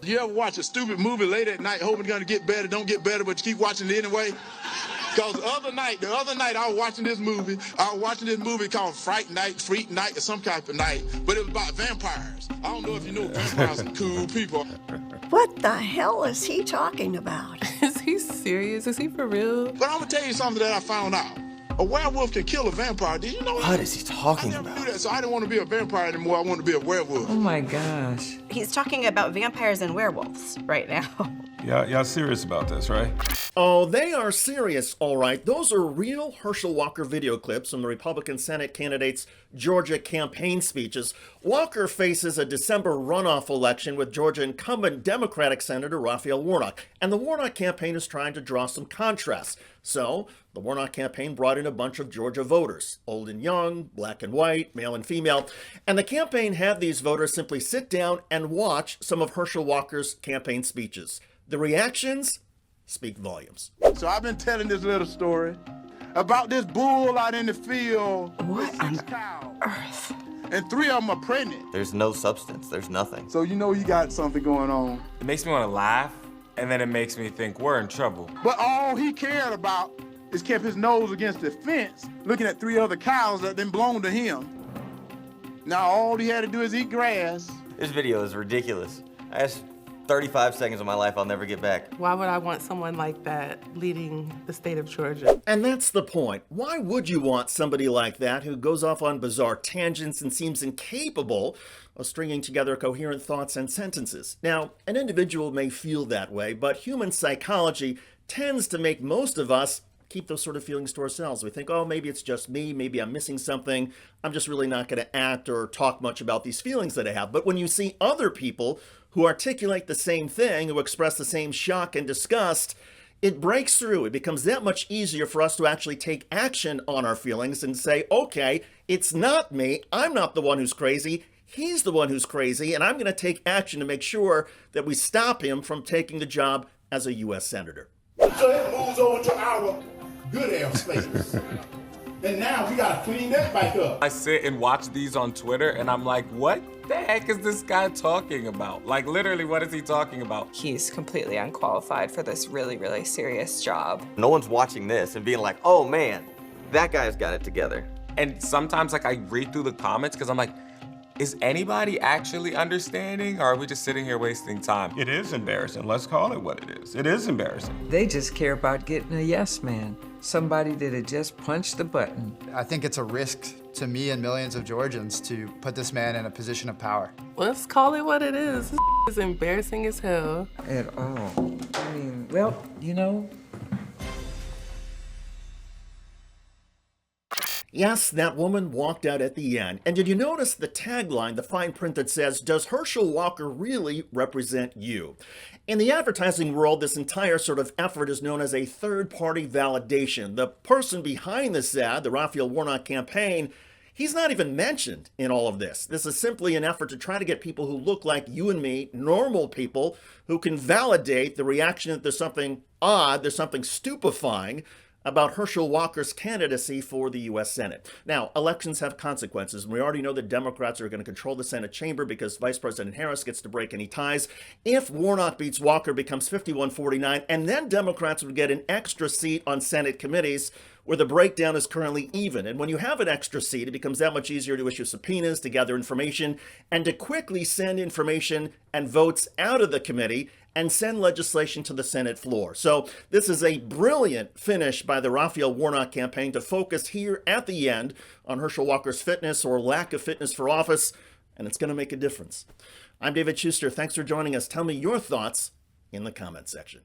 You ever watch a stupid movie late at night hoping it's going to get better, don't get better, but you keep watching it anyway? Because the other night I was watching this movie. I was watching this movie called Freak Night, or some type of night, but it was about vampires. I don't know if you know vampires are cool people. What the hell is he talking about? Is he serious? Is he for real? But I'm going to tell you something that I found out. A werewolf can kill a vampire. Did you know that? What is he talking about? I never about? knew that, so I didn't want to be a vampire anymore. I wanted to be a werewolf. Oh my gosh. He's talking about vampires and werewolves right now. Y'all serious about this, right? Oh, they are serious, all right. Those are real Herschel Walker video clips from the Republican Senate candidate's Georgia campaign speeches. Walker faces a December runoff election with Georgia incumbent Democratic Senator Raphael Warnock, and the Warnock campaign is trying to draw some contrasts. So, the Warnock campaign brought in a bunch of Georgia voters, old and young, black and white, male and female, and the campaign had these voters simply sit down and watch some of Herschel Walker's campaign speeches. The reactions speak volumes. So I've been telling this little story about this bull out in the field. What on earth? And 3 of them are pregnant. There's no substance. There's nothing. So you know you got something going on. It makes me want to laugh, and then it makes me think we're in trouble. But all he cared about is kept his nose against the fence, looking at 3 other cows that then belonged to him. Now all he had to do is eat grass. This video is ridiculous. That's 35 seconds of my life I'll never get back. Why would I want someone like that leading the state of Georgia? And that's the point. Why would you want somebody like that who goes off on bizarre tangents and seems incapable of stringing together coherent thoughts and sentences? Now, an individual may feel that way, but human psychology tends to make most of us keep those sort of feelings to ourselves. We think, oh, maybe it's just me, maybe I'm missing something, I'm just really not going to act or talk much about these feelings that I have. But when you see other people who articulate the same thing, who express the same shock and disgust, it breaks through. It becomes that much easier for us to actually take action on our feelings and say, okay, it's not me, I'm not the one who's crazy, he's the one who's crazy, and I'm going to take action to make sure that we stop him from taking the job as a U.S. Senator. So it moves over to our good air space. And now we gotta clean that back up. I sit and watch these on Twitter, and I'm like, what the heck is this guy talking about? Like, literally, what is he talking about? He's completely unqualified for this really, really serious job. No one's watching this and being like, oh man, that guy's got it together. And sometimes, like, I read through the comments because I'm like, is anybody actually understanding, or are we just sitting here wasting time? It is embarrassing. Let's call it what it is. It is embarrassing. They just care about getting a yes man, somebody that had just punched the button. I think it's a risk to me and millions of Georgians to put this man in a position of power. Let's call it what it is. This is embarrassing as hell. At all. I mean, well, you know. Yes, that woman walked out at the end. And did you notice the tagline, the fine print that says, does Herschel Walker really represent you? In the advertising world, this entire sort of effort is known as a third-party validation. The person behind this ad, the Raphael Warnock campaign, he's not even mentioned in all of this. This is simply an effort to try to get people who look like you and me, normal people, who can validate the reaction that there's something odd, there's something stupefying about Herschel Walker's candidacy for the U.S. Senate. Now, elections have consequences, and we already know that Democrats are going to control the Senate chamber because Vice President Harris gets to break any ties. If Warnock beats Walker, it becomes 51-49, and then Democrats would get an extra seat on Senate committees where the breakdown is currently even. And when you have an extra seat, it becomes that much easier to issue subpoenas, to gather information, and to quickly send information and votes out of the committee and send legislation to the Senate floor. So this is a brilliant finish by the Raphael Warnock campaign to focus here at the end on Herschel Walker's fitness or lack of fitness for office, and it's going to make a difference. I'm David Shuster. Thanks for joining us. Tell me your thoughts in the comment section.